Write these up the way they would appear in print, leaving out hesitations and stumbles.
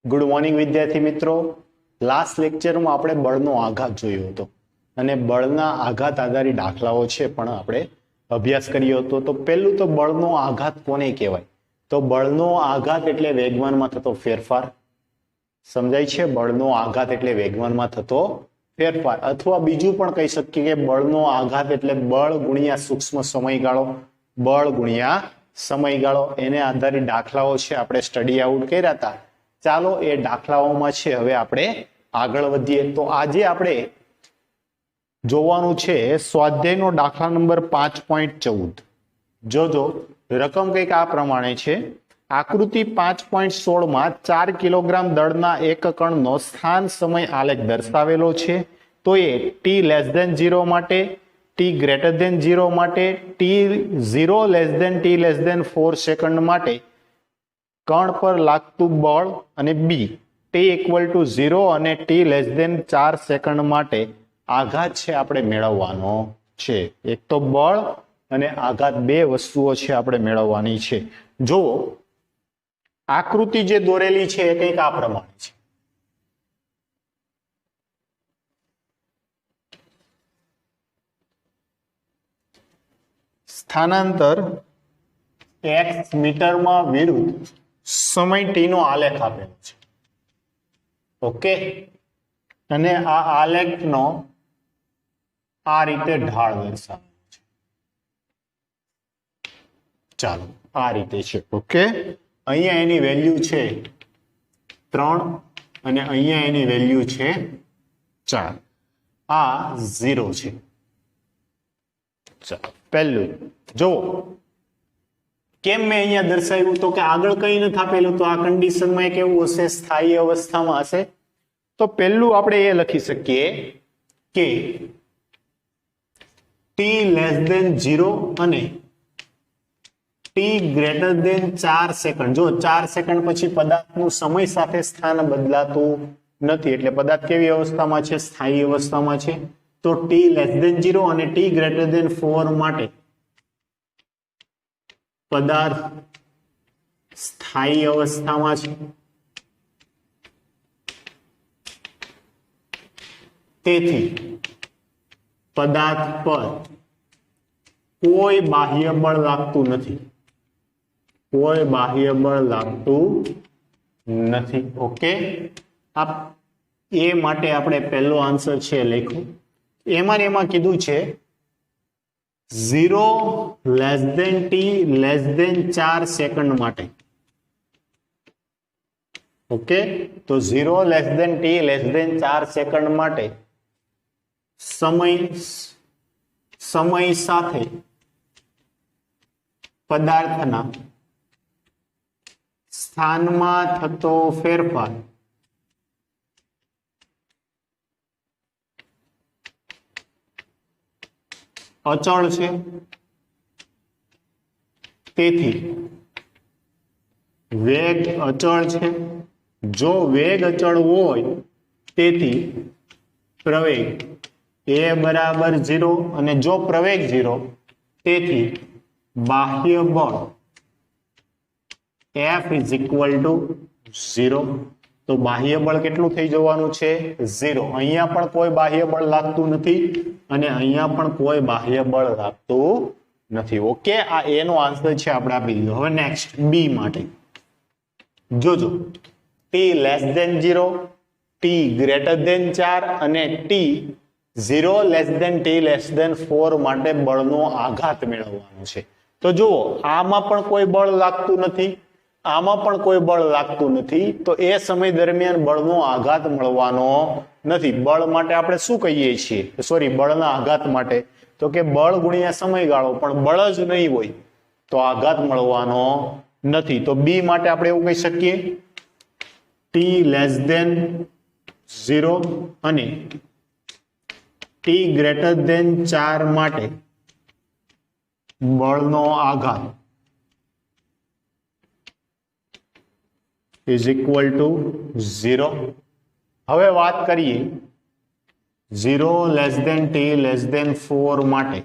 Good morning વિદ્યાર્થી મિત્રો, last લેક્ચરમાં આપણે બળનો આઘાત જોયો હતો અને બળના આઘાત આધારિત દાખલાઓ છે પણ આપણે અભ્યાસ કર્યો હતો. તો પહેલું તો બળનો આઘાત કોને કહેવાય? તો બળનો આઘાત એટલે વેગમાનમાં થતો ફેરફાર. સમજાય છે? બળનો આઘાત એટલે વેગમાનમાં થતો ફેરફાર, અથવા બીજું પણ કહી શકીએ કે બળનો આઘાત એટલે બળ ગુણ્યા સૂક્ષ્મ સમયગાળો. બળ ગુણ્યા સમયગાળો, એને આધારિત દાખલાઓ છે આપણે સ્ટડી આઉટ કર્યા હતા. ચાલો એ દાખલાઓમાં છે હવે આપણે આગળ વધીએ. તો આજે આપણે જોવાનું છે સ્વાધ્યાયનો દાખલા નંબર 5.14. જોજો, રકમ કંઈક આ પ્રમાણે છે. આકૃતિ 5.16 માં 4 કિલોગ્રામ દળના એક કણનો સ્થાન સમય આલેખ દર્શાવેલો છે. તો એ t 0 માટે, t 0 માટે, t0<t4 સેકન્ડ માટે કણ પર લાગતું બળ, અને બી t=0 અને t<4 સેકન્ડ માટે આઘાત છે આપણે મેળવવાનો છે. એક તો બળ અને આઘાત, બે વસ્તુઓ છે આપણે મેળવવાની છે. જો આકૃતિ જે દોરેલી છે એ કંઈક આ પ્રમાણે છે. સ્થાનાંતર x મીટરમાં વિરુદ્ધ સમય t નો આલેખ આપેલો છે. ઓકે, અને આ આલેખનો આ રીતે ઢાળ દર્શાવેલો છે. ચાલો, આ રીતે છે. ઓકે, અહીંયા એની વેલ્યુ છે 3 અને અહીંયા એની વેલ્યુ છે 4. આ 0 છે. ચાલો, પહેલું જો કેમ મેં અહીંયા દર્શાવ્યું, તો કે આગળ કઈ નથી આપેલું, તો આ કન્ડિશનમાં એક એવું હશે, સ્થાયી અવસ્થામાં હશે. તો પહેલું આપણે એ લખી શકીએ કે t 0 અને t 4 સેકન્ડ. જો 4 સેકન્ડ પછી પદાર્થનું સમય સાથે સ્થાન બદલાતું નથી, એટલે પદાર્થ કેવી અવસ્થામાં છે? સ્થાયી અવસ્થામાં છે. તો t 0 અને t 4 માટે પદાર્થ સ્થાયી અવસ્થામાં છે. તેથી પદાર્થ પર કોઈ બાહ્ય બળ લાગતું નથી. કોઈ બાહ્ય બળ લાગતું નથી. ઓકે, એ માટે આપણે પહેલો આન્સર છે લખ્યો. એમાં કીધું છે 0<t<4 સેકન્ડ માટે. ઓકે, તો 0 t 4 સેકન્ડ માટે સમય સાથે પદાર્થના સ્થાનમાં થતો ફેરફાર અચળ છે. તેથી વેગ અચળ છે. જો વેગ અચળ હોય તેથી પ્રવેગ a બરાબર 0, અને જો પ્રવેગ 0 તેથી બાહ્ય બળ F=0. તો બાહ્ય બળ કેટલું થઈ જવાનું છે? 0. અહીંયા પણ કોઈ બાહ્ય બળ લાગતું નથી અને અહીંયા પણ કોઈ બાહ્ય બળ લાગતું નથી. ઓકે, આ એ નો આન્સર છે આપણે આપી દીધો. હવે નેક્સ્ટ બી માટે જોજો, t 0, t 4 અને t0<t4 માટે બળનો આઘાત મેળવવાનો છે. તો જુઓ, આમાં પણ કોઈ બળ લાગતું નથી, આમાં પણ કોઈ બળ લાગતું નથી. તો એ સમય દરમિયાન બળનો આઘાત મળવાનો નથી. બળ માટે આપણે શું કહીએ છીએ? સોરી, બળના આઘાત માટે તો કે બળ ગુણ્યા સમયગાળો, પણ બળ જ નહીં હોય તો આઘાત મળવાનો નથી. તો બી માટે આપણે એવું કહી શકીએ t 0 અને t 4 માટે બળનો આઘાત =0. હવે વાત કરીએ 0 t <4 માટે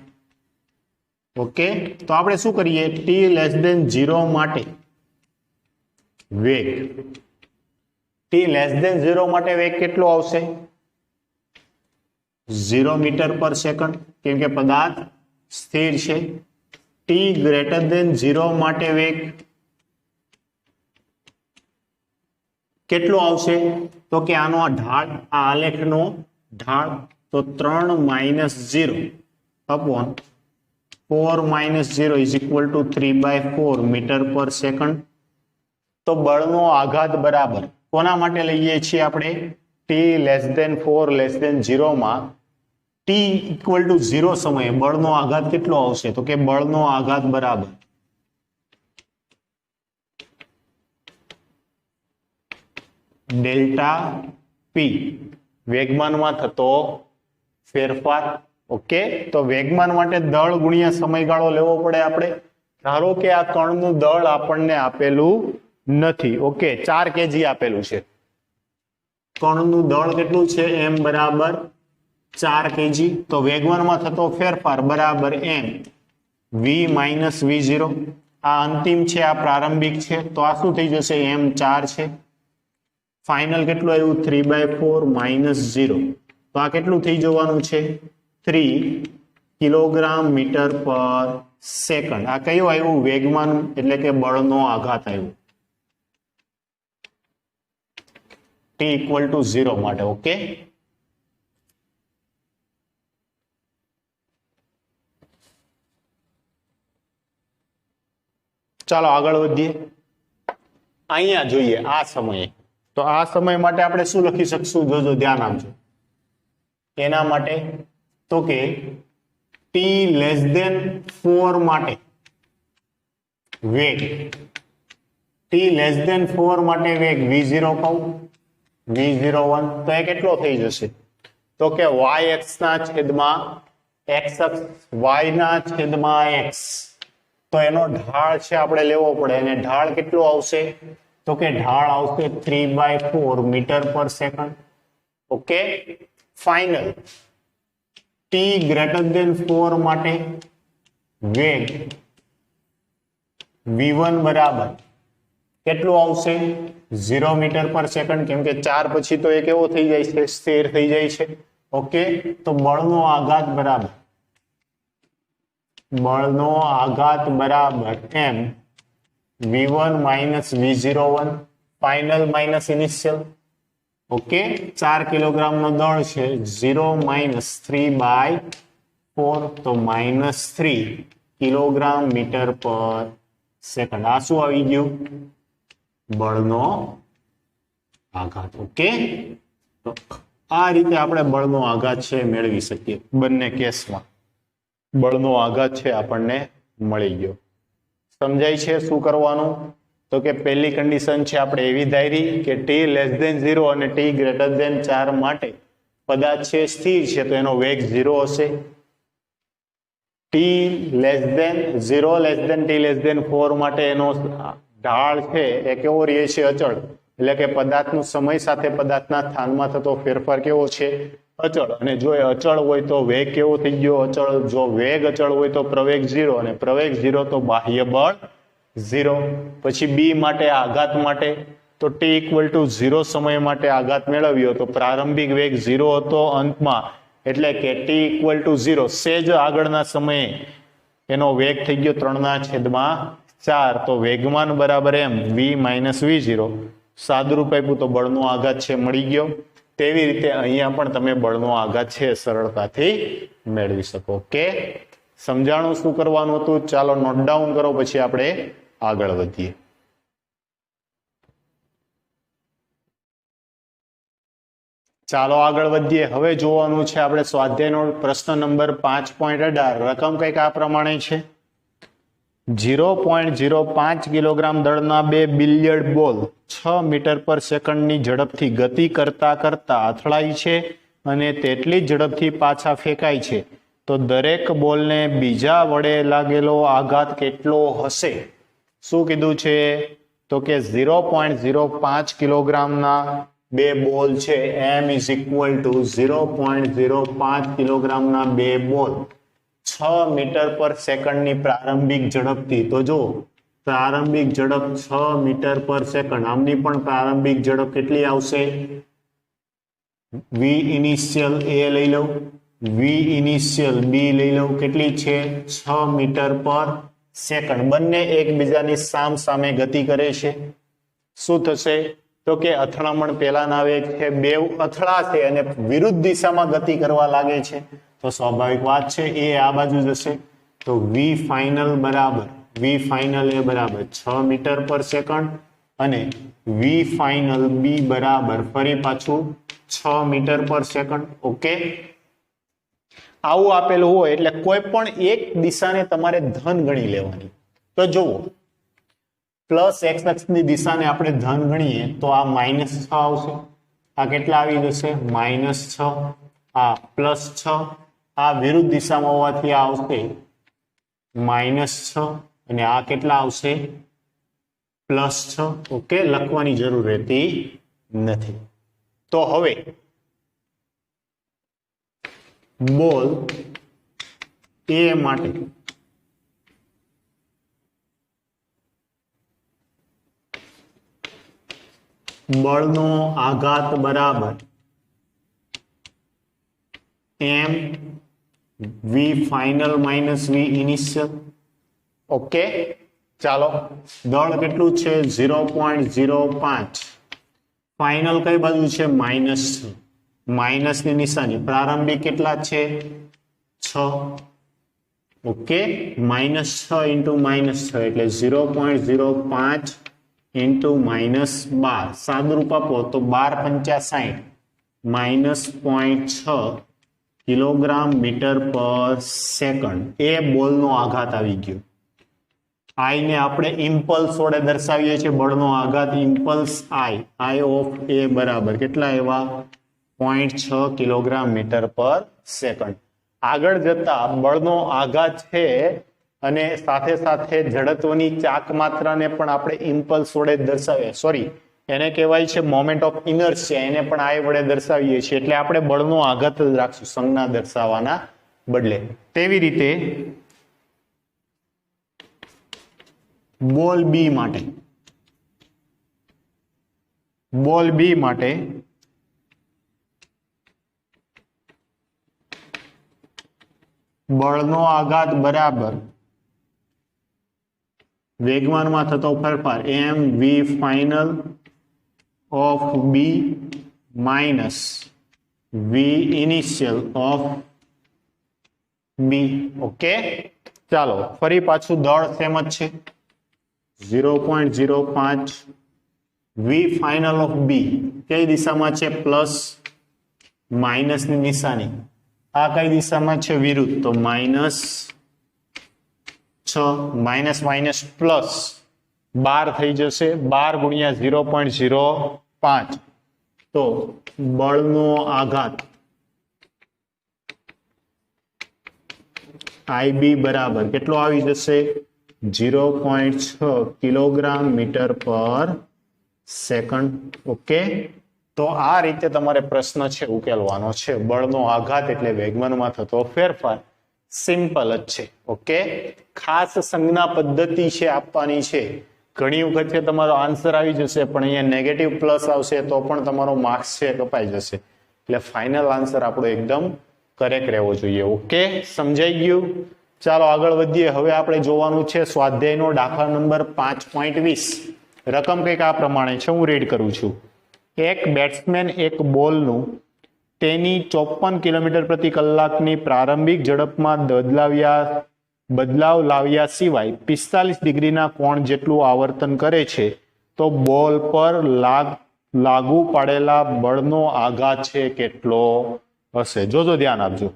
ઓકે, તો આપણે શું કરીએ, ટી લેસ દેન 0 માટે વેગ, ટી લેસ દેન 0 માટે વેગ કેટલો આવશે? 0 મીટર પર સેકન્ડ, કેમ કે પદાર્થ સ્થિર છે. ટી ગ્રેટર દેન 0 માટે વેગ કેટલો આવશે? તો કે આનો ઢાળ, આ આલેખનો ઢાળ, તો 3 - 0 upon 4 - 0 is equal to 3/4 metre per second. તો બળનો આઘાત બરાબર કોના માટે લઈએ છીએ આપણે? T less than 4 less than 0 માં ટી ઇક્વલ ટુ 0 સમયે બળનો આઘાત કેટલો આવશે? તો કે બળનો આઘાત બરાબર ડેલ્ટા પી, વેગમાનમાં થતો ફેરફાર. ઓકે, તો વેગમાન માટે દળ ગુણ્યા સમયગાળો લેવો પડે આપણે. ધારો કે આ કણનું દળ આપણને આપેલું નથી. ઓકે, 4 કેજી આપેલું છે. કણનું દળ કેટલું છે? m બરાબર 4 કેજી. તો વેગમાનમાં થતો ફેરફાર બરાબર m v - v0. આ અંતિમ છે, આ પ્રારંભિક છે, તો આ શું થઈ જશે? m 4 છે. ફાઇનલ કેટલું આવ્યું? 3/4 - 0. તો આ કેટલું થઈ જવાનું છે? 3 કિલોગ્રામ મીટર પર સેકન્ડ. આ કયું આવ્યું? વેગમાન એટલે કે બળનો આઘાત આવ્યો ટી ઇક્વલ ટુ 0 માટે. ઓકે, ચાલો આગળ વધીએ. અહીંયા જોઈએ આ સમયે, તો આ સમય માટે આપણે શું લખી શકશું? જોજો, ધ્યાન આપજો. એના માટે તો કે ટી લેસ દેન 4 માટે વેગ, ટી લેસ દેન 4 માટે વેગ v0 કહું, v01, તો એ કેટલો થઈ જશે? તો કે y અક્ષ ના છેદમાં x અક્ષ, y ના છેદમાં x. તો એનો ઢાળ છે આપણે લેવો પડે, અને ઢાળ કેટલો આવશે? તો કે ઢાળ આવશે 3/4 metre per second. Okay, final T greater than 4 માટે વેગ v1 બરાબર કેટલું આવશે? 0 મીટર પર સેકન્ડ, કેમ કે 4 પછી તો એ કેવો થઈ જાય છે? સ્થિર થઈ જાય છે. ઓકે, તો બળનો આઘાત બરાબર m v1 - v01, final minus initial. Okay, 4 kilogram નો દળ છે, 0 - 3/4, તો -3 કિલોગ્રામ મીટર પર સેકન્ડ. આ શું આવી ગયું? બળનો આઘાત. ઓકે, તો આ રીતે આપણે બળનો આઘાત છે મેળવી શકીએ. બંને કેસમાં બળનો આઘાત છે આપણને મળી ગયો. સમજાય છે શું કરવાનું? તો કે પહેલી કન્ડિશન છે આપણે એવી ધારી કે ટી લેસ દેન 0 અને ટી ગ્રેટર દેન 4 માટે પદાર્થ છે સ્થિર છે, તો એનો વેગ 0 હશે. T less than 0 less than T less than 4 માટે એનો ઢાળ છે એ કેવો રહે છે? અચળ. એટલે કે પદાર્થનું સમય સાથે પદાર્થના સ્થાનમાં થતો ફેરફાર કેવો છે? અચળ. અને જો એ અચળ હોય તો વેગ કેવો થઈ ગયો? અચળ. જો વેગ અચળ હોય તો પ્રવેગ 0, અને પ્રવેગ 0 તો બાહ્ય બળ 0. પછી બી માટે આઘાત માટે તો ટી ઇક્વલ ટુ 0 સમય માટે આઘાત મેળવ્યો તો પ્રારંભિક વેગ 0 હતો અંતમાં, એટલે કે ટી ઇક્વલ ટુ 0 સેજ આગળના સમયે એનો વેગ થઈ ગયો 3/4. તો વેગમાન બરાબર m v - v0. સાદુરૂપ આપ્યું તો બળનો આઘાત છે મળી ગયો. તેવી રીતે અહીંયા પણ તમે બળનો આઘાત છે સરળતાથી મેળવી શકો. ઓકે, સમજાણું શું કરવાનું હતું? ચાલો નોટ ડાઉન કરો, પછી આપણે આગળ વધીએ. ચાલો આગળ વધીએ. હવે જોવાનું છે આપણે સ્વાધ્યાયનો પ્રશ્ન નંબર 5.18. રકમ કંઈક આ પ્રમાણે છે. 0.05 કિલોગ્રામ દળના 2 બિલિયર્ડ બોલ 6 મીટર પર સેકન્ડની ઝડપથી ગતિ કરતા કરતા અથડાય છે અને તેટલી જ ઝડપથી પાછા ફેંકાય છે, તો દરેક બોલને બીજા વડે લાગેલો આઘાત કેટલો હશે? શું કીધું છે? તો કે 0.05 કિલોગ્રામના 2 બોલ છે. m = 0.05 કિલોગ્રામના 2 બોલ 6 મીટર પર સેકન્ડની પ્રારંભિક ઝડપથી, તો જો પ્રારંભિક ઝડપ 6 મીટર પર સેકન્ડ, આમની પણ પ્રારંભિક ઝડપ કેટલી આવશે? વી ઇનિશિયલ એ લઈ લઉં, વી ઇનિશિયલ બી લઈ લઉં, કેટલી છે? 6 મીટર પર સેકન્ડ. બંને એકબીજાની સામ સામે ગતિ કરે છે. શું થશે? તો કે અથડામણ પેલાના વેગ છે, બેવ અથડાશે અને વિરુદ્ધ દિશામાં ગતિ કરવા લાગે છે. તો સ્વાભાવિક વાત છે એ આ બાજુ જશે. તો વી ફાઇનલ બરાબર, વી ફાઇનલ એ બરાબર 6 મીટર પર સેકન્ડ અને વી ફાઇનલ બી બરાબર ફરી પાછું 6 મીટર પર સેકન્ડ. ઓકે, આવું આપેલું હોય એટલે કોઈ પણ એક દિશાને તમારે ધન ગણી લેવાની. તો જુઓ, પ્લસ એક્સ અક્ષની દિશાને આપણે ધન ગણીએ તો આ -6 આવશે, આ કેટલા આવી જશે? -6, આ +6, આ વિરુદ્ધ દિશામાં હોવાથી આ આવશે -6 અને આ કેટલા આવશે? +6. ઓકે, લખવાની જરૂર રહેતી નથી. તો હવે બોલ એ માટે બળનો આઘાત બરાબર M V final minus V initial. Okay, ચાલો, દળ કેટલું છે? 0.05. ફાઇનલ કઈ બાજુ છે? -6. માઇનસની નિશાની, પ્રારંભિક કેટલા છે? 6. ઓકે, -6 ઇન્ટુ -6 એટલે 0.05 ઇન્ટુ -12. સાદુરૂપ આપો તો 12×5 -0.6 કિલોગ્રામ મીટર પર સેકન્ડ. એ બોલનો આઘાત આવી ગયો. આઈ ને આપણે ઇમ્પલ્સ વડે દર્શાવીએ છીએ. બળનો આઘાત ઇમ્પલ્સ આઈ ઓફ એ બરાબર કેટલા એવા? 0.6 કિલોગ્રામ મીટર પર સેકન્ડ. આગળ જતા બળનો આઘાત છે અને સાથે સાથે જડત્વની ચાક માત્રાને પણ આપણે ઇમ્પલ્સ વડે દર્શાવીએ, સોરી એને કહેવાય છે મોમેન્ટ ઓફ ઇનર્શિયા, એને પણ આઈ વડે દર્શાવીએ છીએ. એટલે આપણે બળનો આઘાત જ રાખશું સંજ્ઞા દર્શાવવાના બદલે. તેવી રીતે બોલ બી માટે, બોલ બી માટે બળનો આઘાત બરાબર વેગમાનમાં થતો ફેરફાર M V final of B minus V initial of B. Okay, ચાલો ફરી પાછું દળ સેમ જ છે. 0.05 વી ફાઇનલ ઓફ બી કઈ દિશામાં છે? પ્લસ માઇનસની નિશાની. આ કઈ દિશામાં છે? વિરુદ્ધ. તો -6 માઇનસ માઇનસ પ્લસ 12 થઈ જશે. 12 ગુણ્યા 0.05. તો બળનો આઘાત આઈબી બરાબર કેટલો આવી જશે? 0.6 kilogram metre per second. Okay, તો આ રીતે તમારે પ્રશ્ન છે ઉકેલવાનો છે. બળનો આઘાત એટલે વેગમાનમાં થતો ફેરફાર. સિમ્પલ જ છે. ઓકે, ખાસ સંજ્ઞા પદ્ધતિ છે આપવાની છે. ઘણી વખત છે તમારો આન્સર આવી જશે પણ અહીંયા નેગેટિવ પ્લસ આવશે તો પણ તમારો માર્ક્સ છે કપાઈ જશે. એટલે ફાઇનલ આન્સર આપણો એકદમ કરેક્ટ રહેવો જોઈએ. ઓકે, સમજાઈ ગયું? ચાલો આગળ વધીએ. હવે આપણે જોવાનું છે સ્વાધ્યાયનો દાખલા નંબર 5.20. રકમ કંઈક આ પ્રમાણે છે, હું રીડ કરું છું. એક બેટ્સમેન એક બોલનું તેની 54 કિલોમીટર પ્રતિ કલાકની પ્રારંભિક ઝડપમાં બદલાવ લાવ્યા સિવાય 45 ડિગ્રીના કોણ જેટલું આવર્તન કરે છે તો બોલ પર લાગુ પાડેલા બળનો આઘાત છે કેટલો હશે? જોજો, ધ્યાન આપજો.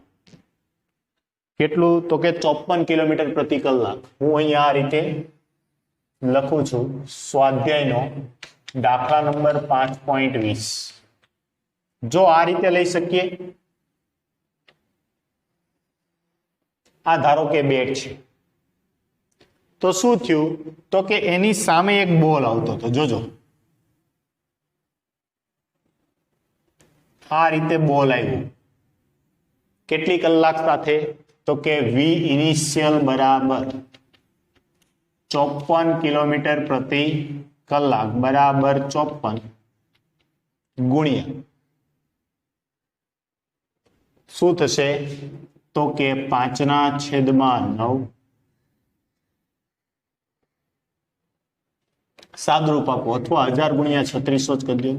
કેટલું? તો કે 54 કિલોમીટર પ્રતિ કલાક. હું અહીંયા આ રીતે લખું છું સ્વાધ્યાયનો દાખલા નંબર 5.20. જો આ રીતે લઈ શકીએ, આ ધારો કે બેટ છે તો શું થયું? તો કે એની સામે એક બોલ આવતો હતો. જોજો, આ રીતે બોલ આવ્યું. કેટલી કલાક સાથે? તો કે વી ઇનિશિયલ બરાબર 54 કિલોમીટર પ્રતિ કલાક બરાબર 54 ગુણ્યા શું થશે તો કે 5/9 સાદરૂપ આપો અથવા 1000 ગુણ્યા 3600 જ કરી દો.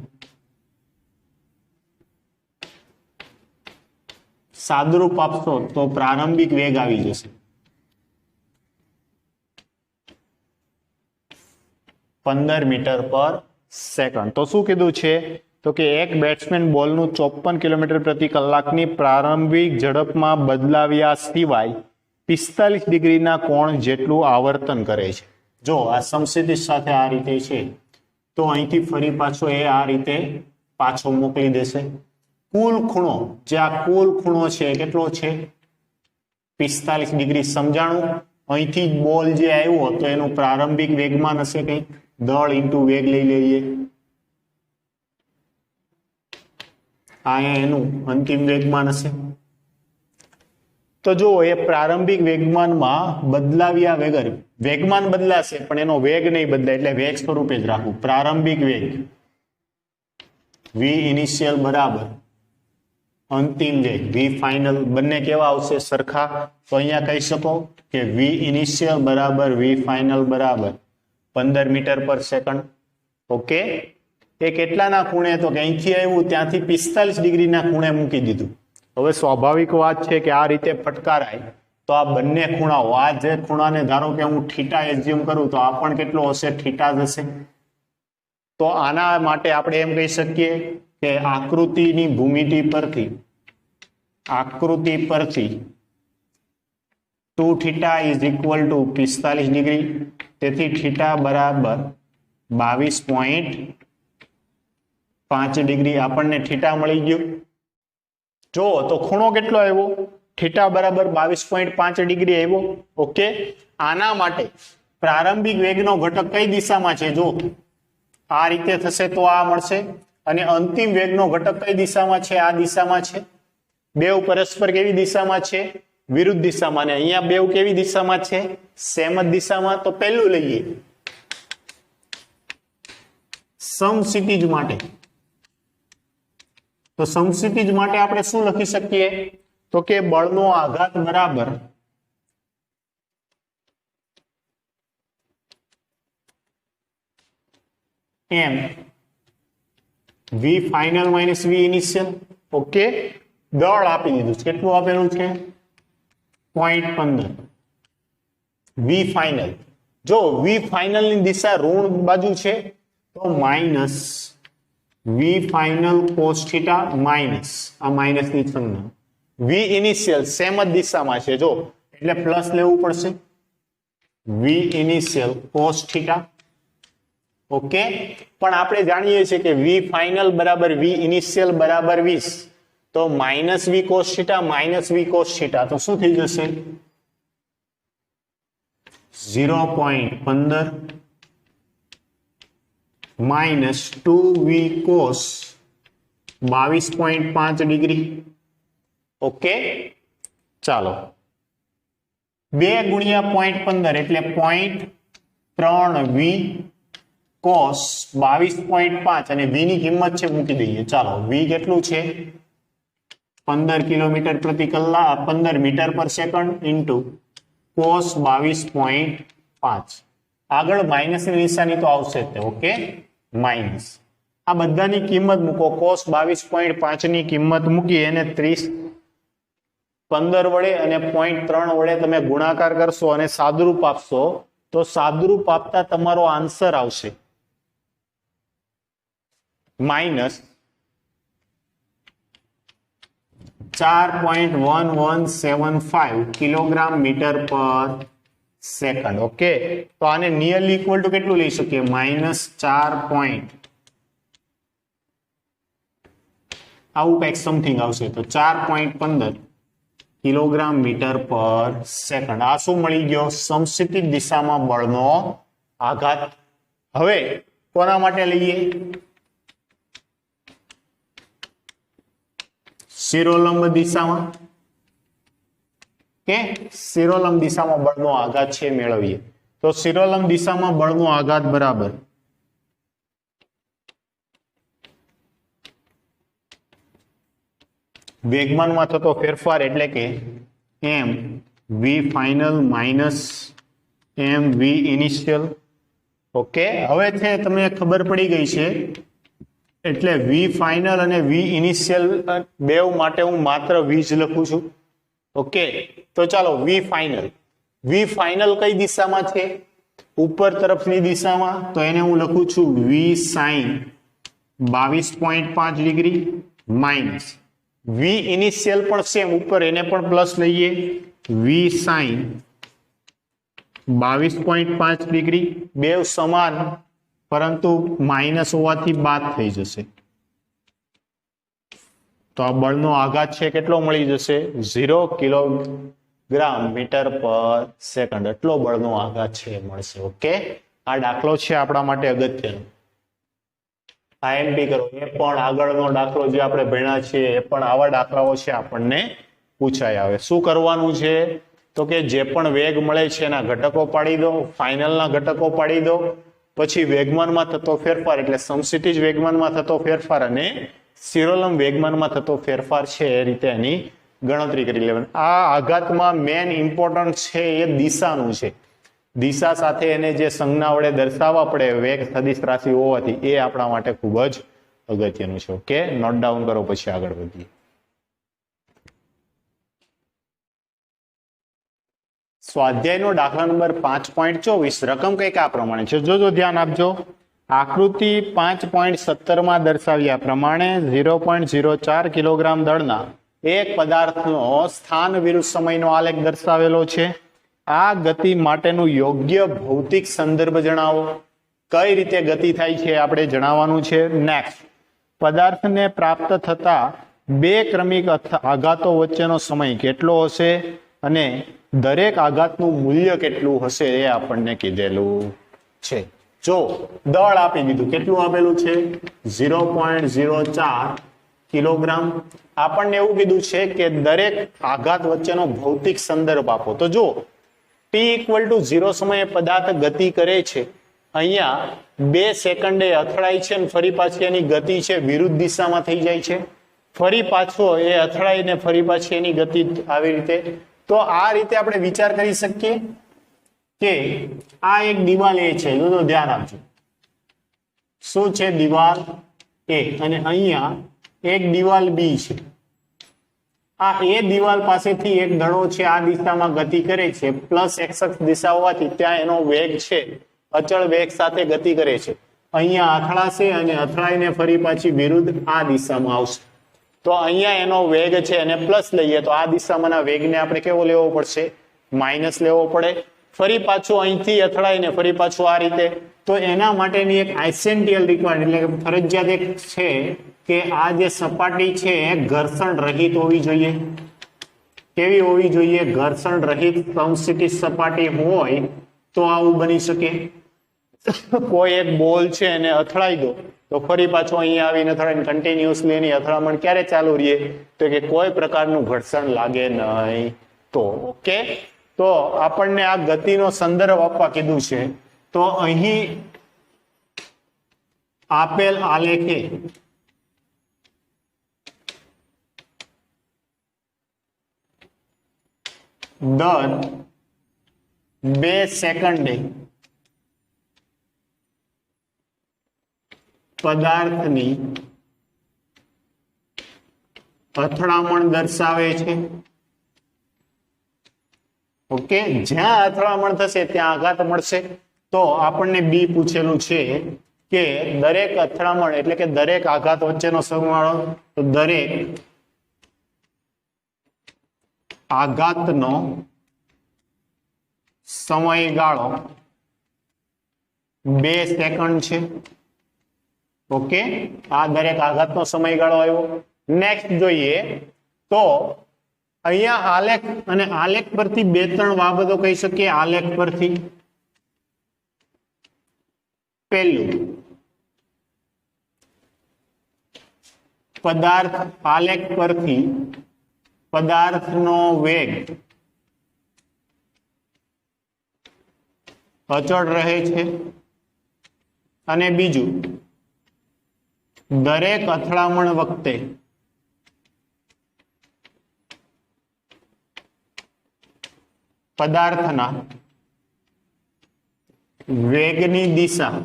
સાદરૂપ આપશો તો પ્રારંભિક વેગ આવી જશે 15 મીટર પર સેકન્ડ. તો શું કીધું છે તો કે એક બેટ્સમેન બોલનું 54 કિલોમીટર પ્રતિ કલાકની પ્રારંભિક ઝડપમાં બદલાવ્યા સિવાય 45 ડિગ્રીના કોણ જેટલું આવર્તન કરે છે. જો આ સમક્ષિતિજ સાથે આ રીતે છે તો અહીંથી ફરી પાછો એ આ રીતે પાછો મોકલી દેશે. કુલ ખૂણો જે આ કુલ ખૂણો છે કેટલો છે 45 ડિગ્રી. સમજાણું? અહીંથી બોલ જે આવ્યો તો એનું પ્રારંભિક વેગમાન હશે કંઈક દળ ઇન્ટુ વેગ લઈ લઈએ. આ એનું અંતિમ વેગમાન હશે. તો જો એ પ્રારંભિક વેગમાનમાં બદલાવ્યા વગર વેગમાન બદલાશે પણ એનો વેગ નહીં બદલાય એટલે વેગ સ્વરૂપે જ રાખવું. પ્રારંભિક વેગ વી ઇનિશિયલ બરાબર અંતિમ વેગ વી ફાઇનલ બંને કેવા આવશે સરખા. તો અહીંયા કહી શકો કે વી ઇનિશિયલ બરાબર વી ફાઇનલ બરાબર 15 મીટર પર સેકન્ડ. ઓકે, એ કેટલાના ખૂણે તો કે અહીંથી આવ્યું ત્યાંથી 45 ડિગ્રીના ખૂણે મૂકી દીધું. હવે સ્વાભાવિક વાત છે કે આ રીતે ફટકારાય તો આ બંને ખૂણાઓ આ જે ખૂણાને ધારો કે હું થીટા એઝ્યુમ કરું તો આ પણ કેટલો હશે થીટા જ હશે. તો આના માટે આપણે એમ કહી શકીએ કે આકૃતિ પરથી 2 theta is equal to 45 degree. તેથી થીટા બરાબર 22.5 ડિગ્રી આપણને થીટા મળી ગયું. જો તો ખૂણો કેટલો આવ્યો થીટા બરાબર 22.5 ડિગ્રી આવ્યો. ઓકે, આના માટે પ્રારંભિક વેગનો ઘટક કઈ દિશામાં છે જો આ રીતે થશે તો આ મળશે અને અંતિમ વેગનો ઘટક કઈ દિશામાં છે આ દિશામાં છે. બેવ પરસ્પર કેવી દિશામાં છે વિરુદ્ધ દિશામાં. અને અહીંયા બેવ કેવી દિશામાં છે સેમ જ દિશામાં. તો પહેલું લઈએ સમક્ષિતિજ માટે. તો સમક્ષિતિજ માટે આપણે શું લખી શકીએ તો કે બળનો આઘાત બરાબર M V final minus V initial. Okay, દળ આપી દીધું છે. કેટલું આપેલું છે 0.15 વી ફાઇનલ. જો વી ફાઇનલ ની દિશા ઋણ બાજુ છે તો minus V final cos theta minus આ માઇનસ ની સંજ્ઞા. વી ઇનિશિયલ સેમ જ દિશામાં છે જો એટલે પ્લસ લેવું પડશે વી ઇનિશિયલ કોસ થીટા. ઓકે, પણ આપણે જાણીએ છીએ કે વી ફાઇનલ બરાબર વી ઇનિશિયલ બરાબર 20 તો minus V cos theta minus V cos theta તો શું થઈ જશે 0.15 minus 2v cos 22.5 degree. Okay, ચાલો 2 ગુણ્યા 0.15 એટલે 0.3v કોસ 22.5 અને v ની કિંમત છે મૂકી દઈએ. ચાલો v કેટલું છે 15 કિલોમીટર પ્રતિ કલાક 15 metre per second into cos 22.5. આગળ માઇનસ ની નિશાની તો આવશે જ. ઓકે, માઇનસ આ બધાની કિંમત મૂકો. કોસ 22.5 ની કિંમત મૂકી એને 15 વડે અને 0.3 વડે તમે ગુણાકાર કરશો અને સાદુરૂપ આપશો તો સાદુરૂપ આપતા તમારો આન્સર આવશે minus 4.1175 kilogram metre per second. Okay, તો આને નિયરલી ઇક્વલ ટુ કેટલું લઈ શકીએ માઇનસ 4. આવું કઈક સમથિંગ આવશે તો 4.15 કિલોગ્રામ મીટર પર સેકન્ડ. આ શું મળી ગયો સમક્ષિતિજ દિશામાં બળનો આઘાત. હવે કોના માટે લઈએ શિરોલંબ દિશામાં કે શિરોલંબ દિશામાં બળનો આઘાત છે મેળવીએ. તો શિરોલંબ દિશામાં બળનો આઘાત બરાબર વેગમાનમાં થતો ફેરફાર એટલે કે એમ વી ફાઇનલ માઇનસ એમ વી ઇનિશિયલ. ઓકે, હવે છે તમને ખબર પડી ગઈ છે એટલે વી ફાઇનલ અને વી ઇનિશિયલ બેવ માટે હું માત્ર વી જ લખું છું. ઓકે, તો ચાલો વી ફાઇનલ કઈ દિશામાં છે? ઉપર તરફની દિશામાં. તો એને હું લખું છું V sine 22.5 degree minus V initial પણ સેમ ઉપર, એને પણ પ્લસ લઈએ વી સાઇન 22.5 ડિગ્રી. બેવ સમાન પરંતુ માઇનસ હોવાથી બાદ થઈ જશે. તો આ બળનો આઘાત છે કેટલો મળી જશે? 0 કિલોગ્રામ મીટર પર સેકન્ડ. એટલો બળનો આઘાત છે મળશે. ઓકે, આ દાખલો છે આપણા માટે અગત્યનો. આઈએમપી કરો. એ પણ આગળનો દાખલો જે આપણે ભણ્યા છીએ એ પણ આવા દાખલાઓ છે આપણને પૂછાય આવે. શું કરવાનું છે? તો કે જે પણ વેગ મળે છે એના ઘટકો પાડી દો, ફાઇનલના ઘટકો પાડી દો, પછી વેગમાનમાં થતો ફેરફાર એટલે સમક્ષિતિજ વેગમાનમાં થતો ફેરફાર અને શિરોલંબ વેગમાનમાં થતો ફેરફાર છે એ રીતે એની ગણતરી કરી લેવાની. આ આઘાતમાં મેન ઇમ્પોર્ટન્ટ છે એ દિશાનું છે. દિશા સાથે એને જે સંજ્ઞા વડે દર્શાવવા પડે વેગ સદિશ રાશિ હોવાથી એ આપણા માટે ખૂબ જ અગત્યનું છે. ઓકે, નોટ ડાઉન કરો પછી આગળ વધીએ. સ્વાધ્યાયનો દાખલા નંબર 5.24 રકમ કંઈક આ પ્રમાણે છે. જોજો, ધ્યાન આપજો. આકૃતિ 5.17 માં દર્શાવ્યા પ્રમાણે 0.04 કિલોગ્રામ દળના એક પદાર્થનો સ્થાન વિરુદ્ધ સમયનો આલેખ દર્શાવેલો છે. આ ગતિ માટેનું યોગ્ય ભૌતિક સંદર્ભ જણાવો. કઈ રીતે ગતિ થાય છે આપણે જણાવવાનું છે. નેક્સ્ટ, પદાર્થને પ્રાપ્ત થતા બે ક્રમિક આઘાતો વચ્ચેનો સમય કેટલો હશે અને દરેક આઘાતનું મૂલ્ય કેટલું હશે એ આપણને કીધેલું છે. જો દળ આપી દીધું, કેટલું આપેલું છે? 0.04 કિલોગ્રામ. આપણને એવું કીધું છે કે દરેક આઘાત વચ્ચેનો ભૌતિક સંદર્ભ આપો. તો જો t=0 સમયે પદાર્થ ગતિ કરે છે. અહીંયા 2 સેકન્ડે અથડાય છે અને ફરી પાછી એની ગતિ છે વિરુદ્ધ દિશામાં થઈ જાય છે. ફરી પાછો એ અથડાઈને ફરી પાછી એની ગતિ આવી રીતે. તો આ રીતે આપણે વિચાર કરી શકીએ કે આ એક દિવાલ એ છે. તો ધ્યાન આપજો, શું છે? દિવાલ એ. અને અહીંયા એક દિવાલ બી છે. આ એ દિવાલ પાસેથી એક દડો છે, આ દિશામાં ગતિ કરે છે. પ્લસ એક્સ દિશા હોવાથી ત્યાં એનો વેગ છે અચળ વેગ સાથે ગતિ કરે છે. અહીંયા અથડાશે અને અથડાઈને ફરી પાછી વિરુદ્ધ આ દિશામાં આવશે. તો અહીંયા એનો વેગ છે એને પ્લસ લઈએ તો આ દિશામાંના વેગને આપણે કેવો લેવો પડશે? માઇનસ લેવો પડે. ફરી પાછું અહીંથી અથડાઈને ફરી પાછું આ રીતે. તો એના માટેની એક આઇસેન્ટિયલ રિક્વાયર્ડ એટલે કે ફરજિયાત એક છે કે આ જે સપાટી છે એ ઘર્ષણ રહિત હોવી જોઈએ. કેવી હોવી જોઈએ? ઘર્ષણ રહિત સમસ્થિતિ સપાટી હોય તો આવું બની શકે. કોઈ એક બોલ છે એને અથડાઈ દો તો ફરી પાછો અહીંયા આવીને અથડાઈને કન્ટિન્યુઅસલી એની અથડામણ ક્યારે ચાલુ રહે? તો કે કોઈ પ્રકારનું ઘર્ષણ લાગે નહીં તો. ઓકે, તો આપણને આ ગતિનો સંદર્ભ આપવા કીધું છે. તો અહીં આપેલ આલેખે દર 2 સેકન્ડે પદાર્થની અથડામણ દર્શાવે છે. ઓકે, જ્યાં અથડામણ થશે ત્યાં આઘાત મળશે. તો આપણને બી પૂછેલું છે કે દરેક અથડામણ એટલે કે દરેક આઘાત વચ્ચેનો સરવાળો. તો દરેક આઘાતનો સમયગાળો 2 સેકન્ડ છે. ઓકે, આ દરેક આઘાતનો સમયગાળો આવ્યો. નેક્સ્ટ જોઈએ તો અહીંયા આલેખ અને આલેખ પરથી 2-3 બાબતો કહી શકીએ. આલેખ પરથી પહેલું, પદાર્થ આલેખ પરથી પદાર્થનો વેગ અચળ રહે છે અને બીજું દરેક અથડામણ વખતે પદાર્થના વેગની દિશા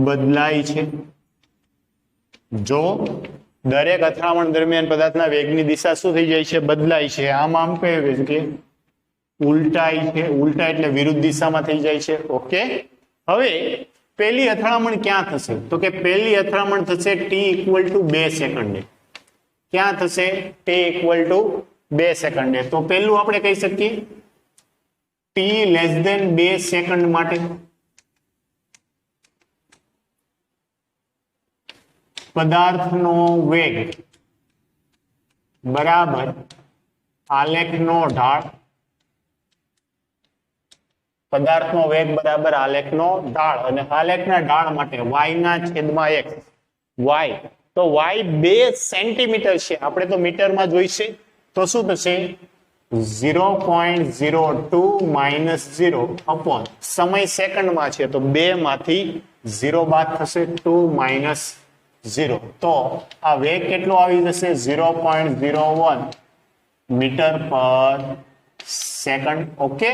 બદલાય છે। જો દરેક અથડામણ દરમિયાન પદાર્થના વેગની દિશા શું થઈ જાય છે? બદલાય છે। આમ કહેવાય છે કે ઉલટાય છે। ઉલટા એટલે વિરુદ્ધ દિશામાં થઈ જાય છે। ઓકે, હવે પહેલી અથડામણ ક્યાં થશે? તો કે પહેલી અથડામણ થશે t=2 સેકન્ડે। ક્યાં થશે? t=2 સેકન્ડે। તો પહેલું આપણે કહી શકીએ t<2 સેકન્ડ માટે પદાર્થનો વેગ બરાબર આલેખનો ઢાળ। પદાર્થનો વેગ બરાબર આલેખનો ઢાળ અને આલેખના ઢાળ માટે y ના છેદમાં x y તો y 2 સેન્ટીમીટર છે। આપણે તો મીટરમાં જોઈશે તો શું થશે? 0.02 માઇનસ 0 અપોન સમય સેકન્ડમાં છે તો 2 માંથી 0 બાદ થશે 2 માઇનસ 0 તો આ વેગ કેટલો આવી જશે? 0.01 મીટર પર સેકન્ડ। ઓકે,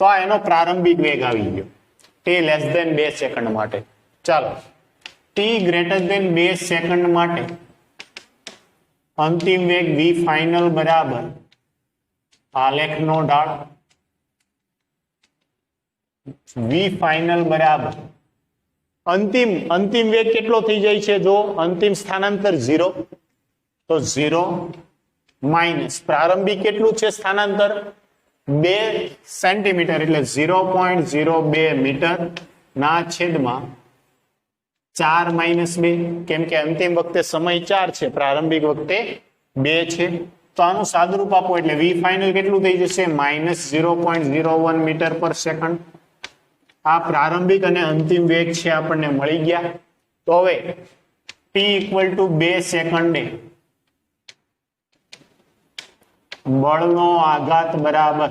તો આ એનો પ્રારંભિક વેગ આવી ગયો t 2 સેકન્ડ માટે। ચાલો t 2 સેકન્ડ માટે અંતિમ વેગ v ફાઇનલ બરાબર આલેખનો ઢાળ v ફાઇનલ બરાબર અંતિમ વેગ કેટલો થઈ જાય છે? જો અંતિમ સ્થાનાંતર 0 તો 0 માઇનસ પ્રારંભિક કેટલું છે સ્થાનાંતર? 2 સેન્ટીમીટર એટલે 0.02 મીટર ના છેદમાં 4 માઇનસ 2 કેમ કે અંતિમ વખતે સમય 4 છે, પ્રારંભિક વખતે 2 છે તો આનું સાદુરૂપ આપો એટલે v ફાઇનલ કેટલું થઈ જશે? -0.01 મીટર પર સેકન્ડ। આ પ્રારંભિક અને અંતિમ વેગ છે આપણને મળી ગયા। તો હવે t=2 સેકન્ડે બળનો આઘાત બરાબર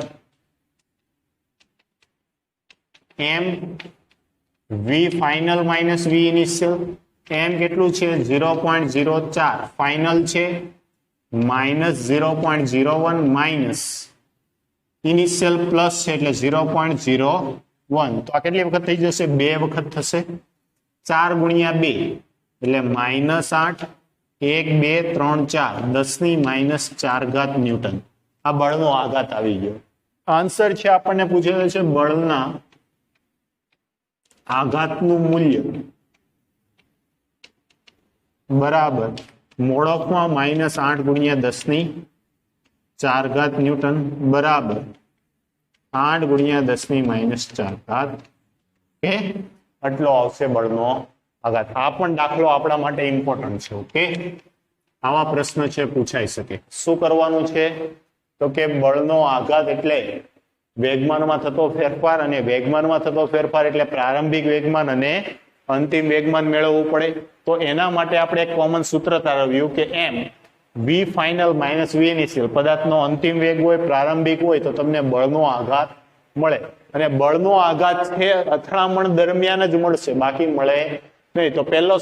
m v final minus v initial. m કેટલું છે? 0.04 ફાઇનલ છે -0.01 માઇનસ ઇનિશિયલ પ્લસ છે એટલે 0.01 તો આ કેટલી વખત થઈ જશે? 2 વખત થશે। 4 ગુણ્યા 2 એટલે -8 1 2 3 4 10⁻⁴ ન્યૂટન આ બળનો આઘાત આવી ગયો। આન્સર છે આપણને પૂછેલો છે બળના આઘાતનું મૂલ્ય બરાબર મોડકમાં -8 ગુણ્યા 10⁻⁴ ન્યૂટન બરાબર 8 ગુણ્યા 10⁻⁴ ઓકે, આટલો આવશે બળનો આઘાત। આ પણ દાખલો આપણા માટે ઇમ્પોર્ટન્ટ છે। ઓકે, આવા પ્રશ્ન છે પૂછાઈ શકે। શું કરવાનું છે? તો કે બળનો આઘાત એટલે વેગમાનમાં થતો ફેરફાર અને વેગમાનમાં થતો ફેરફાર એટલે પ્રારંભિક વેગમાન અને અંતિમ વેગમાન મેળવવું પડે। તો એના માટે આપણે એક કોમન સૂત્ર તારવ્યું કે m v final minus v initial પદાર્થનો અંતિમ વેગ હોય પ્રારંભિક હોય તો તમને બળનો આઘાત મળે અને બળનો આઘાત છે અથડામણ દરમિયાન જ મળશે, બાકી મળે નહીં। તો પહેલો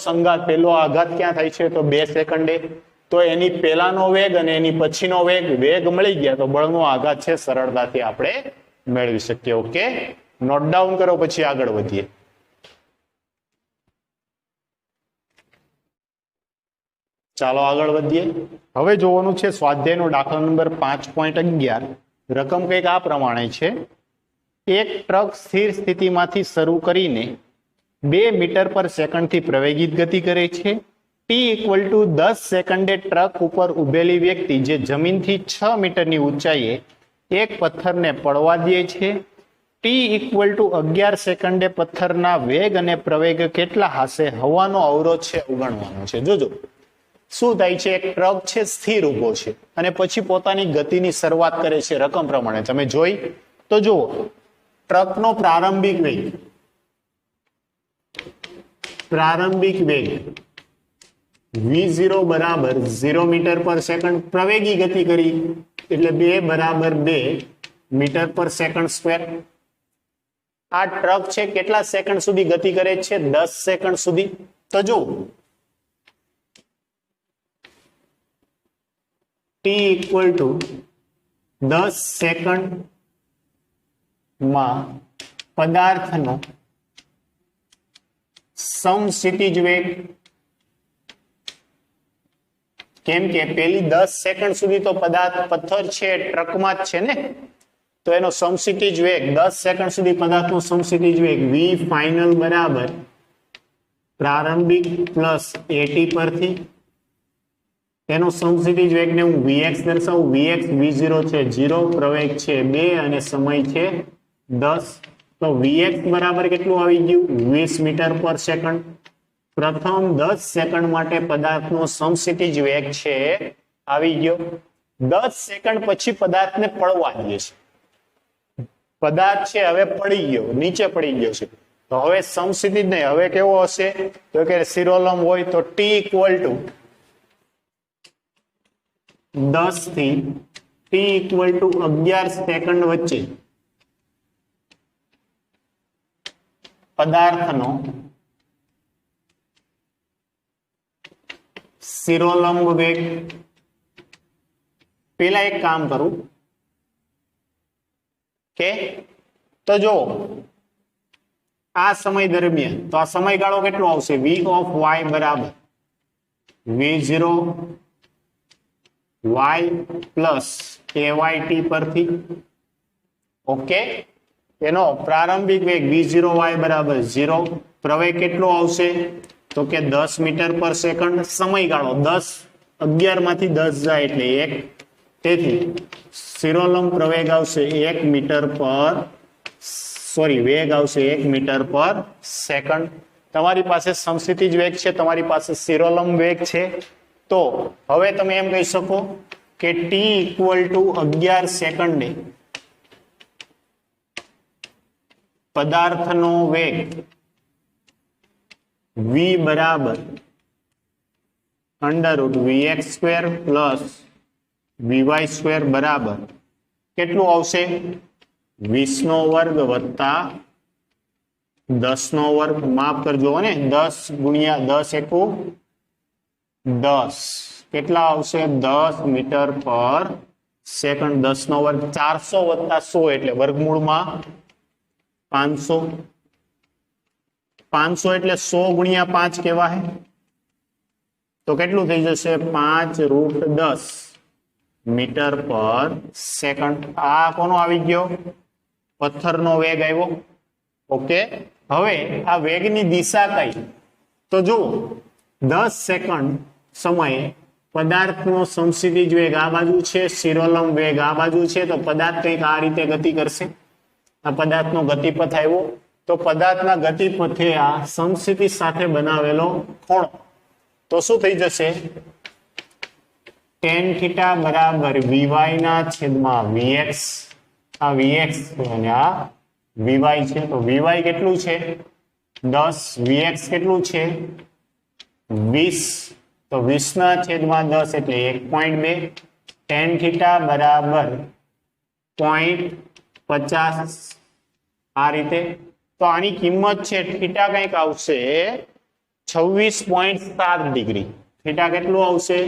આઘાત ક્યાં થાય છે? તો 2 સેકન્ડે। તો એની પહેલાનો વેગ અને એની પછીનો વેગ મળી ગયા તો બળનો આઘાત છે સરળતાથી આપણે મેળવી શકીએ। ઓકે, નોટ ડાઉન કરો પછી આગળ વધીએ। ચાલો આગળ વધીએ। હવે જોવાનું છે સ્વાધ્યાયનો દાખલા નંબર 5.11। રકમ કંઈક આ પ્રમાણે છે। એક ટ્રક સ્થિર સ્થિતિમાંથી શરૂ કરીને 2 મીટર પર સેકન્ડથી પ્રવેગિત ગતિ કરે છે। t=10 સેકન્ડે ટ્રક ઉપર ઉભેલી વ્યક્તિ જે જમીનથી 6 મીટરની ઊંચાઈએ એક પથ્થરને પડવા દે છે। t=11 સેકન્ડે પથ્થરના વેગ અને પ્રવેગ કેટલા હશે? હવાનો અવરોધ છે અવગણવાનો છે। જોજો શું થાય છે? એક ટ્રક છે સ્થિર ઊભો છે અને પછી પોતાની ગતિની શરૂઆત કરે છે રકમ પ્રમાણે। તમે જોઈ તો જુઓ ટ્રકનો પ્રારંભિક વેગ v0 બરાબર 0 મીટર પર સેકન્ડ, પ્રવેગી ગતિ કરી એટલે 2 બરાબર 2 મીટર પર સેકન્ડ સ્ક્વેર. આ ટ્રક છે કેટલા સેકન્ડ સુધી ગતિ કરે છે? 10 સેકન્ડ સુધી. તો જો t ઇક્વલ ટુ 10 સેકન્ડ માં પદાર્થનો સમસ્થિતિજ વેગ, કેમ કે પેલી 10 સેકન્ડ સુધી તો પદાર્થ પથ્થર છે ટ્રકમાં જ છે ને, તો એનો સમસ્થિતિજ વેગ 10 સેકન્ડ સુધી પદાર્થનો સમસ્થિતિજ વેગ v ફાઇનલ બરાબર પ્રારંભિક પ્લસ at પરથી એનો સમસ્થિતિજ વેગને હું vx દર્શાવું. vx v0 છે 0, પ્રવેગ છે 2 અને સમય છે 10. તો vx બરાબર કેટલું આવી ગયું? 20 મીટર પર સેકન્ડ. પ્રથમ 10 સેકન્ડ માટે પદાર્થનો સમસ્થિતિજ વેગ છે આવી ગયો. 10 સેકન્ડ પછી પદાર્થને પડવા દે છે. પદાર્થ છે હવે પડી ગયો, નીચે પડી ગયો છે. તો હવે સમસ્થિતિજ નહીં, હવે કેવો હશે? તો કે શિરોલંબ હોય તો t ઇક્વલ ટુ 10 થી t ઇક્વલ ટુ 11 સેકન્ડ વચ્ચે પદાર્થનો શિરોલંબ વેગ. પેલા એક કામ કરું કે તો જો આ સમય દરમિયાન તો આ સમયગાળો કેટલો આવશે? v ઓફ y બરાબર v0 y પ્લસ ayt પરથી. ઓકે, એનો પ્રારંભિક વેગ v0y બરાબર 0, પ્રવેગ કેટલો આવશે? તો કે 10 મીટર પર સેકન્ડ. સમયગાળો 10, 11 માંથી 10 જાય એટલે 1, તેથી શિરોલંબ પ્રવેગ આવશે 1 મીટર પર વેગ આવશે 1 મીટર પર સેકન્ડ. તમારી પાસે સમસ્થિતિજ વેગ છે, તમારી પાસે શિરોલંબ વેગ છે. તો હવે તમે એમ કહી શકો કે t ઇક્વલ ટુ 11 સેકન્ડે પદાર્થનો વેગ v બરાબર √ vx square plus vy square બરાબર કેટલું આવશે? 20 નો વર્ગ વત્તા 10 નો વર્ગ. માફ કરજો ને, 10 ગુણ્યા 10 એકુ 10 કેટલા આવશે? 10 મીટર પર સેકન્ડ. 10 નો વર્ગ 400 વત્તા 100 એટલે વર્ગમૂળમાં 500. 500 એટલે 100 ગુણ્યા 5 કહેવાય. તો કેટલું થઈ જશે? 5√10 મીટર પર સેકન્ડ. આ કોનો આવી ગયો? પથ્થરનો વેગ આવ્યો. ઓકે, હવે આ વેગની દિશા કઈ? તો જુઓ 10 સેકન્ડ સમયે પદાર્થનો સમસ્થિતિજ વેગ આ બાજુ છે, શિરોલંબ વેગ આ બાજુ છે. તો પદાર્થ કંઈક આ રીતે ગતિ કરશે. આ પદાર્થનો ગતિપથ આવ્યો. તો પદાર્થના ગતિપથે આ સમસ્થિતિ સાથે બનાવેલો ખૂણો તો શું થઈ જશે? tan થીટા બરાબર vy ના છેદમાં vx. આ vx અને આ vy છે. તો vy કેટલું છે? 10. vx કેટલું છે? 20. તો 20 ના છેદમાં 10 એટલે 1.2. tan થીટા બરાબર 0.50. આ રીતે. તો આની કિંમત છે થીટા કંઈક આવશે 26.7 ડિગ્રી. થીટા કેટલું આવશે?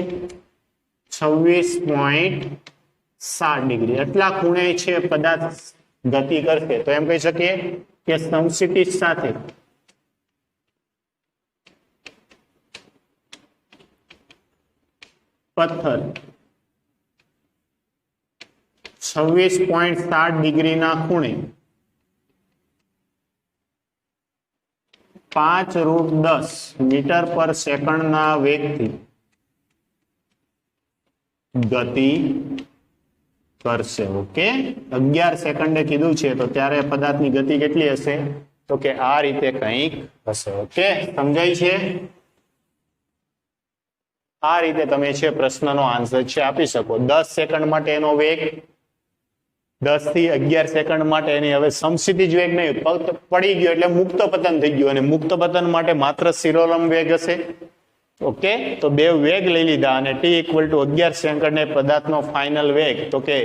26.7 ડિગ્રી. એટલા ખૂણે છે પદાર્થ ગતિ કરશે. તો એમ કહી શકીએ કે સમસ્થિતિજ સાથે પથ્થર 26.7 ડિગ્રીના ખૂણે 5√10 મીટર પર સેકન્ડના વેગથી ગતિ કરશે. ઓકે, 11 સેકન્ડે કીધું છે. તો ત્યારે પદાર્થની ગતિ કેટલી હશે? તો કે આ રીતે કંઈક હશે. ઓકે, સમજાય છે? આ રીતે તમે છે પ્રશ્નનો આન્સર છે આપી શકો. 10 સેકન્ડ માટે એનો વેગ, 10 થી 11 સેકન્ડ માટે એની હવે સમસ્થિતિજ વેગ નહીં, પડી ગયો એટલે મુક્ત પતન થઈ ગયું. અને મુક્ત પતન માટે માત્ર શિરોલંબ વેગ હશે. ઓકે, તો બે વેગ લઈ લીધા અને t ઇક્વલ ટુ 11 સેકન્ડે પદાર્થનો ફાઇનલ વેગ તો કે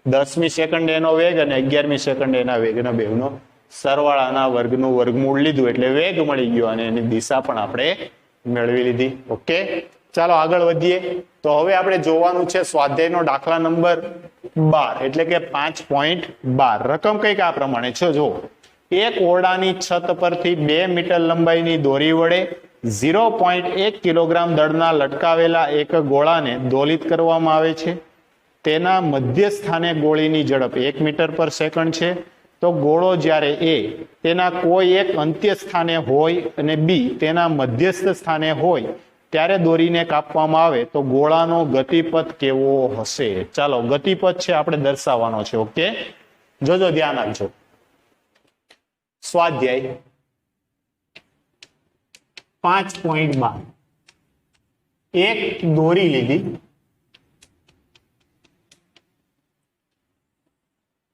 10મી સેકન્ડે એનો વેગ અને 11મી સેકન્ડે એના વેગના બેવનો સરવાળાના વર્ગનું વર્ગમૂળ લીધું એટલે વેગ મળી ગયો અને એની દિશા પણ આપણે મેળવી લીધી. ઓકે, ચાલો આગળ વધીએ. તો હવે આપણે જોવાનું છે સ્વાધ્યાયનો દાખલા નંબર 12 એટલે કે 5.12. રકમ કંઈક આ પ્રમાણે છે. જો એક ઓરડાની છત પરથી 2 મીટર લંબાઈની દોરી વડે 0.1 કિલોગ્રામ દળના લટકાવેલા એક ગોળાને દોલિત કરવામાં આવે છે. તેના મધ્ય સ્થાને ગોળીની ઝડપ 1 મીટર પર સેકન્ડ છે. તો ગોળો જ્યારે એ તેના કોઈ એક અંત્ય સ્થાને હોય અને બી તેના મધ્યસ્થ સ્થાને હોય ત્યારે દોરીને કાપવામાં આવે તો ગોળાનો ગતિપથ કેવો હશે? ચાલો ગતિપથ છે આપણે દર્શાવવાનો છે. ઓકે, જોજો ધ્યાન આપજો. સ્વાધ્યાય 5.12. એક દોરી લીધી.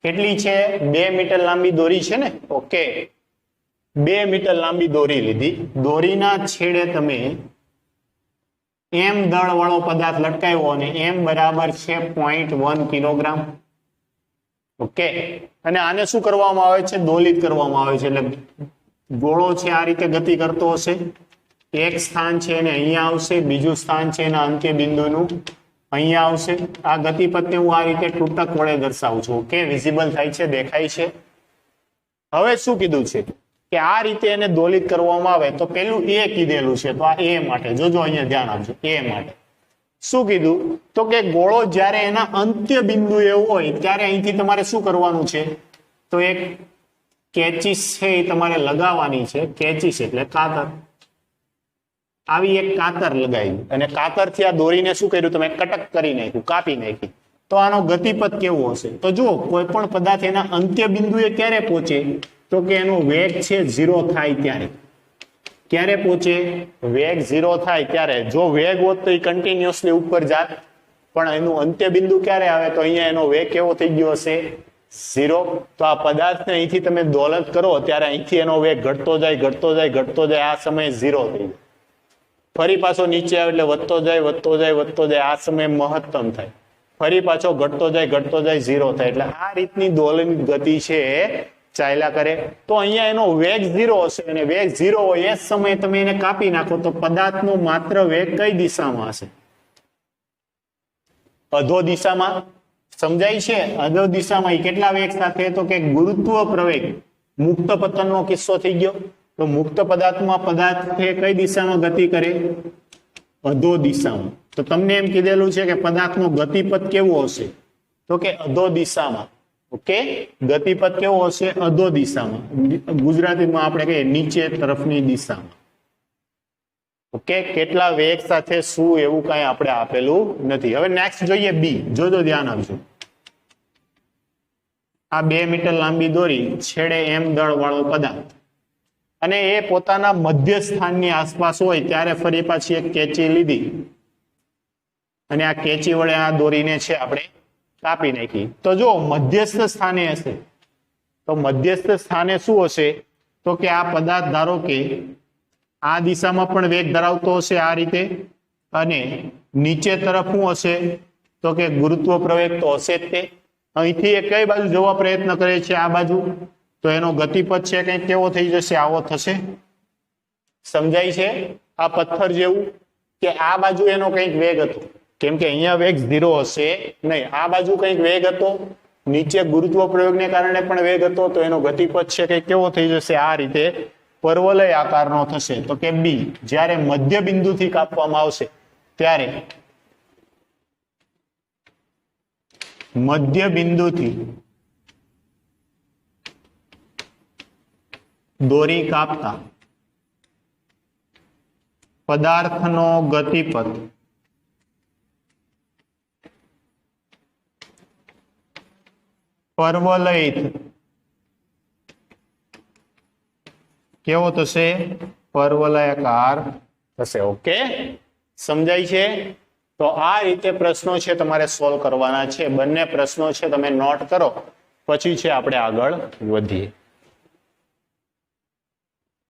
કેટલી છે? 2 મીટર લાંબી દોરી છે ને. ઓકે, 2 મીટર લાંબી દોરી લીધી. દોરીના છેડે તમે એમ દળ વાળો પદાર્થ લટકાવ્યો અને એમ બરાબર છે 0.1 કિલોગ્રામ. ઓકે, અને આને શું કરવામાં આવે છે? દોલિત કરવામાં આવે છે. એટલે ગોળો છે આ રીતે ગતિ કરતો હશે. એક સ્થાન છે એને અહીંયા આવશે, બીજું સ્થાન છે એના અંત્ય બિંદુનું અહીંયા આવશે. આ ગતિપથને હું આ રીતે તૂટક વડે દર્શાવું છું. ઓકે, વિઝિબલ થાય છે, દેખાય છે. હવે શું કીધું છે કે આ રીતે એને દોલિત કરવામાં આવે તો પેલું એ કીધેલું છે. તો આ એ માટે જોજો, અહીંયા ધ્યાન આપજો. એ માટે શું કીધું? તો કે ગોળો જ્યારે એના અંત્ય બિંદુ એવું હોય ત્યારે અહીંથી તમારે શું કરવાનું છે? તો એક કેચીસ છે એ તમારે લગાવવાની છે. કેચીસ એટલે કાતર. આવી એક કાતર લગાવી અને કાતરથી આ દોરીને શું કર્યું? તમે કટક કરી નાખ્યું, કાપી નાખી. તો આનો ગતિપથ કેવો હશે? તો જુઓ, કોઈ પણ પદાર્થ એના અંત્ય બિંદુએ ક્યારે પહોંચે? તો કે એનો વેગ છે 0 થાય ત્યારે. ક્યારે પહોંચે? વેગ 0 થાય ત્યારે. જો વેગ હોત તો એ કન્ટિન્યુઅસલી ઉપર જાત, પણ એનું અંત્ય બિંદુ ક્યારે આવે? તો અહીંયા એનો વેગ કેવો થઈ ગયો હશે? 0. તો આ પદાર્થને અહીંથી તમે દોલત કરો ત્યારે અહીંથી એનો વેગ ઘટતો જાય, ઘટતો જાય, ઘટતો જાય. આ સમયે 0 થઈ જાય. ફરી પાછો નીચે આવે એટલે વધતો જાય, વધતો જાય, વધતો જાય. આ સમયે મહત્તમ થાય. ફરી પાછો ઘટતો જાય, ઘટતો જાય, 0 થાય. એટલે આ રીતની દોલન ગતિ છે ચાલ્યા કરે. તો અહીંયા એનો વેગ 0 હશે અને વેગ 0 હોય એ સમયે તમે એને કાપી નાખો તો પદાર્થનો માત્ર વેગ કઈ દિશામાં હશે? અધો દિશામાં. સમજાય છે? અધો દિશામાં એ કેટલા વેગ સાથે? તો કે ગુરુત્વ પ્રવેગ. મુક્ત પતનનો કિસ્સો થઈ ગયો. તો મુક્ત પદાર્થમાં પદાર્થ કઈ દિશામાં ગતિ કરે? અધો દિશામાં. તો તમને એમ કીધેલું છે કે પદાર્થનો ગતિપથ કેવો હશે? તો કે અધો દિશામાં. ઓકે, ગતિપથ કેવો હશે? અધો દિશામાં. ગુજરાતીમાં આપણે કહીએ નીચે તરફની દિશામાં. ઓકે, કેટલા વેગ સાથે શું એવું કઈ આપણે આપેલું નથી. હવે નેક્સ્ટ જોઈએ બી. જોજો ધ્યાન આપજો. આ 2 મીટર લાંબી દોરી, છેડે એમ દળ વાળો પદાર્થ અને એ પોતાના મધ્ય સ્થાનની આસપાસ હોય ત્યારે ફરી પાછી એક કેચી લીધી અને આ કેચી વડે આ દોરીને છે આપણે કાપી નાખી. તો જો મધ્યસ્થ સ્થાને હશે તો મધ્યસ્થ સ્થાને શું હશે? તો કે આ પદાર્થ ધારો કે આ દિશામાં પણ વેગ ધરાવતો હશે આ રીતે, અને નીચે તરફ શું હશે? તો કે ગુરુત્વ પ્રવેગ તો હશે જ તે. અહીંથી એ કઈ બાજુ જવા પ્રયત્ન કરે છે? આ બાજુ. તો એનો ગતિપથ છે કંઈક કેવો થઈ જશે? આવો થશે. સમજાય છે? આ પથ્થર જેવું કે આ બાજુ એનો કંઈક વેગ હતો, કેમ કે અહીંયા વેગ 0 હશે નહીં. આ બાજુ કંઈક વેગ હતો, નીચે ગુરુત્વ પ્રયોગને કારણે પણ વેગ હતો, તો એનો ગતિપથ છે કંઈક કેવો થઈ જશે? આ રીતે પરવલય આકારનો થશે. તો કે બી. જ્યારે મધ્ય બિંદુથી કાપવામાં આવશે ત્યારે મધ્ય બિંદુથી દોરી કાપતા પદાર્થનો ગતિપથ પરવલયિત કેવો થશે? પરવલયાકાર થશે. ઓકે, સમજાય છે? તો આ રીતે પ્રશ્નો છે તમારે સોલ્વ કરવાના છે. બંને પ્રશ્નો છે તમે નોટ કરો, પછી છે આપણે આગળ વધીએ.